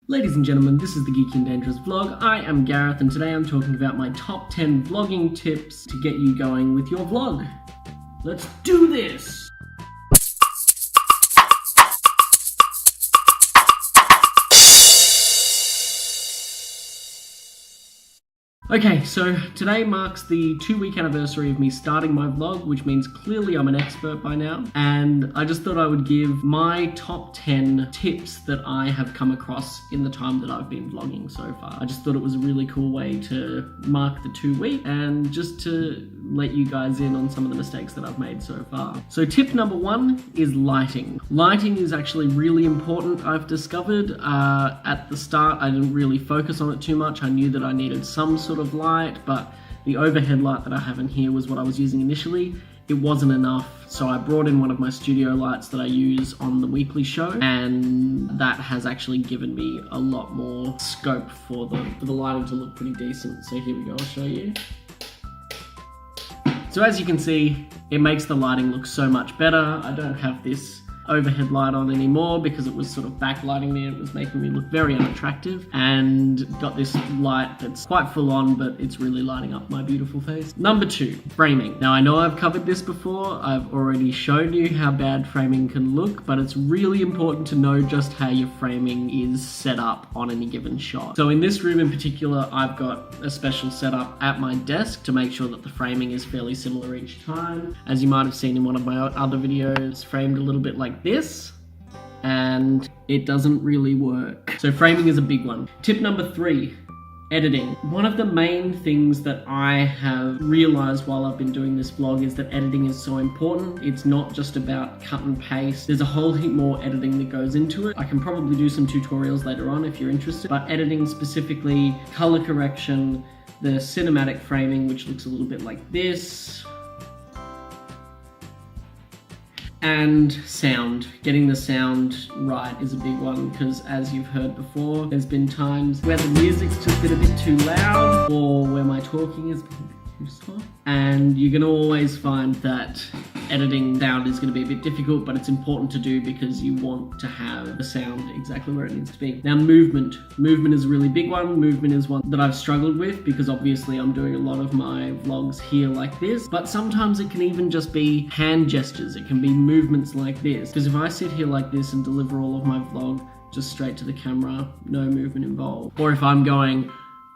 Ladies and gentlemen, this is the Geeky and Dangerous vlog. I am Gareth and today I'm talking about my top 10 vlogging tips to get you going with your vlog. Let's do this! Okay, so today marks the 2-week anniversary of me starting my vlog, which means clearly I'm an expert by now. And I just thought I would give my top 10 tips that I have come across in the time that I've been vlogging so far. I just thought it was a really cool way to mark the 2 week and just to let you guys in on some of the mistakes that I've made so far. So tip number 1 is lighting. Lighting is actually really important, I've discovered. At the start, I didn't really focus on it too much. I knew that I needed some sort of light, but the overhead light that I have in here was what I was using initially. It wasn't enough, so I brought in one of my studio lights that I use on the weekly show, and that has actually given me a lot more scope for the lighting to look pretty decent. So here we go, I'll show you. So as you can see, it makes the lighting look so much better. I don't have this overhead light on anymore because it was sort of backlighting me. It was making me look very unattractive, and got this light that's quite full on, but it's really lighting up my beautiful face. Number 2, framing. Now I know I've covered this before. I've already shown you how bad framing can look, but it's really important to know just how your framing is set up on any given shot. So in this room in particular, I've got a special setup at my desk to make sure that the framing is fairly similar each time. As you might have seen in one of my other videos, framed a little bit like this, and it doesn't really work. So framing is a big one. Tip number 3, editing. One of the main things that I have realized while I've been doing this vlog is that editing is so important. It's not just about cut and paste. There's a whole heap more editing that goes into it. I can probably do some tutorials later on if you're interested, but editing specifically, color correction, the cinematic framing, which looks a little bit like this, and sound. Getting the sound right is a big one, because as you've heard before, there's been times where the music's just been a bit too loud, or where my talking has been a bit too soft. And you're gonna always find that editing sound is going to be a bit difficult, but it's important to do because you want to have the sound exactly where it needs to be. Now movement. Movement is a really big one. Movement is one that I've struggled with because obviously I'm doing a lot of my vlogs here like this, but sometimes it can even just be hand gestures. It can be movements like this. Because if I sit here like this and deliver all of my vlog just straight to the camera, no movement involved. Or if I'm going,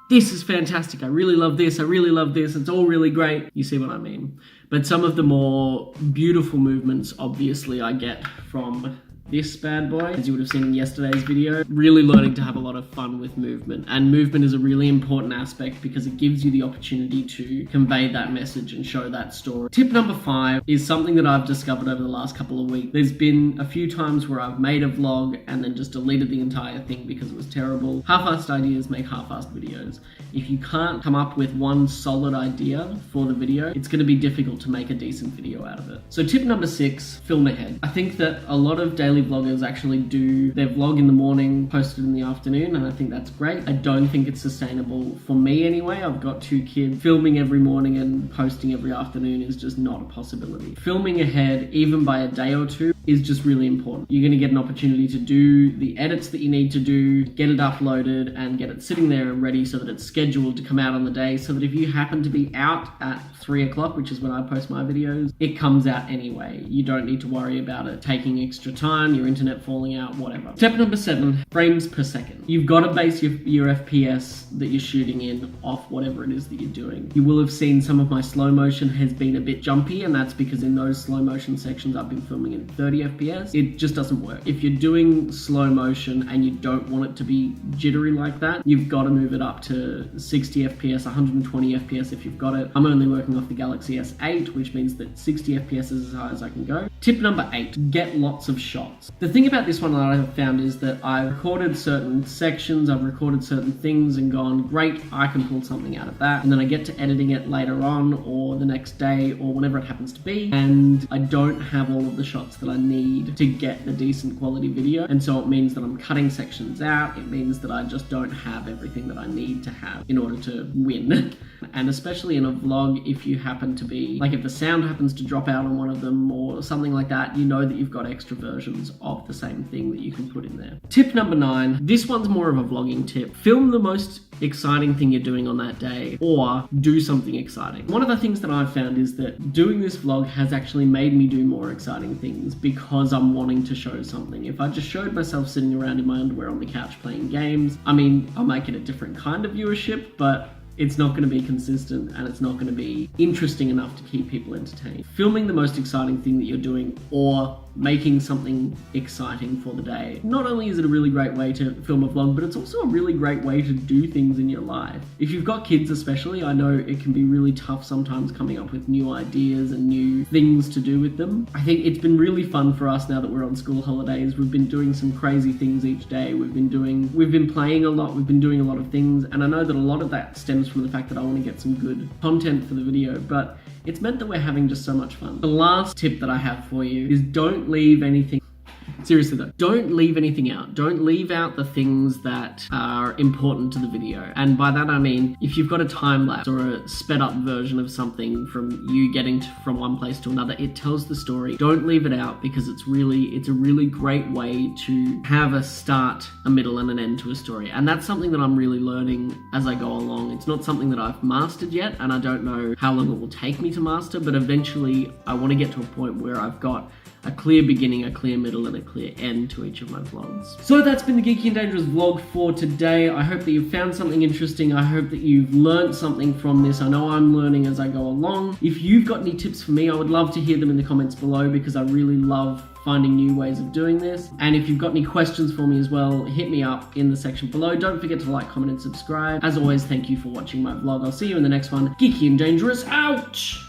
this is fantastic, I really love this, I really love this, it's all really great. You see what I mean? But some of the more beautiful movements, obviously, I get from this bad boy, as you would have seen in yesterday's video. Really learning to have a lot of fun with movement. And movement is a really important aspect because it gives you the opportunity to convey that message and show that story. Tip number 5 is something that I've discovered over the last couple of weeks. There's been a few times where I've made a vlog and then just deleted the entire thing because it was terrible. Half-assed ideas make half-assed videos. If you can't come up with one solid idea for the video, it's going to be difficult to make a decent video out of it. So tip number 6, film ahead. I think that a lot of daily vloggers actually do their vlog in the morning, post it in the afternoon, and I think that's great. I don't think it's sustainable for me anyway. I've got 2 kids. Filming every morning and posting every afternoon is just not a possibility. Filming ahead, even by a day or 2, is just really important. You're going to get an opportunity to do the edits that you need to do, get it uploaded, and get it sitting there and ready so that it's scheduled to come out on the day, so that if you happen to be out at 3 o'clock, which is when I post my videos, it comes out anyway. You don't need to worry about it taking extra time, your internet falling out, whatever. Step number 7, frames per second. You've got to base your FPS that you're shooting in off whatever it is that you're doing. You will have seen some of my slow motion has been a bit jumpy, and that's because in those slow motion sections I've been filming in 30 FPS. It just doesn't work. If you're doing slow motion and you don't want it to be jittery like that, you've got to move it up to 60 FPS, 120 FPS if you've got it. I'm only working off the Galaxy S8, which means that 60 FPS is as high as I can go. Tip number 8, get lots of shots. The thing about this one that I've found is that I've recorded certain sections, I've recorded certain things and gone, great, I can pull something out of that. And then I get to editing it later on or the next day or whenever it happens to be, and I don't have all of the shots that I need to get the decent quality video. And so it means that I'm cutting sections out. It means that I just don't have everything that I need to have in order to win. And especially in a vlog, if you happen to be, like if the sound happens to drop out on one of them or something like that, you know that you've got extra versions of the same thing that you can put in there. Tip number 9, this one's more of a vlogging tip. Film the most exciting thing you're doing on that day, or do something exciting. One of the things that I've found is that doing this vlog has actually made me do more exciting things because I'm wanting to show something. If I just showed myself sitting around in my underwear on the couch playing games, I mean, I might get a different kind of viewership, but it's not going to be consistent and it's not going to be interesting enough to keep people entertained. Filming the most exciting thing that you're doing or making something exciting for the day. Not only is it a really great way to film a vlog, but it's also a really great way to do things in your life. If you've got kids especially, I know it can be really tough sometimes coming up with new ideas and new things to do with them. I think it's been really fun for us now that we're on school holidays. We've been doing some crazy things each day. We've been playing a lot, we've been doing a lot of things, and I know that a lot of that stems from the fact that I want to get some good content for the video, but it's meant that we're having just so much fun. The last tip that I have for you is don't leave anything. Seriously though, don't leave anything out. Don't leave out the things that are important to the video. And by that I mean, if you've got a time lapse or a sped up version of something from you getting from one place to another, it tells the story. Don't leave it out because it's a really great way to have a start, a middle and an end to a story. And that's something that I'm really learning as I go along. It's not something that I've mastered yet, and I don't know how long it will take me to master, but eventually I want to get to a point where I've got a clear beginning, a clear middle, and a clear end to each of my vlogs. So that's been the Geeky and Dangerous vlog for today. I hope that you've found something interesting. I hope that you've learned something from this. I know I'm learning as I go along. If you've got any tips for me, I would love to hear them in the comments below because I really love finding new ways of doing this. And if you've got any questions for me as well, hit me up in the section below. Don't forget to like, comment, and subscribe. As always, thank you for watching my vlog. I'll see you in the next one. Geeky and Dangerous out!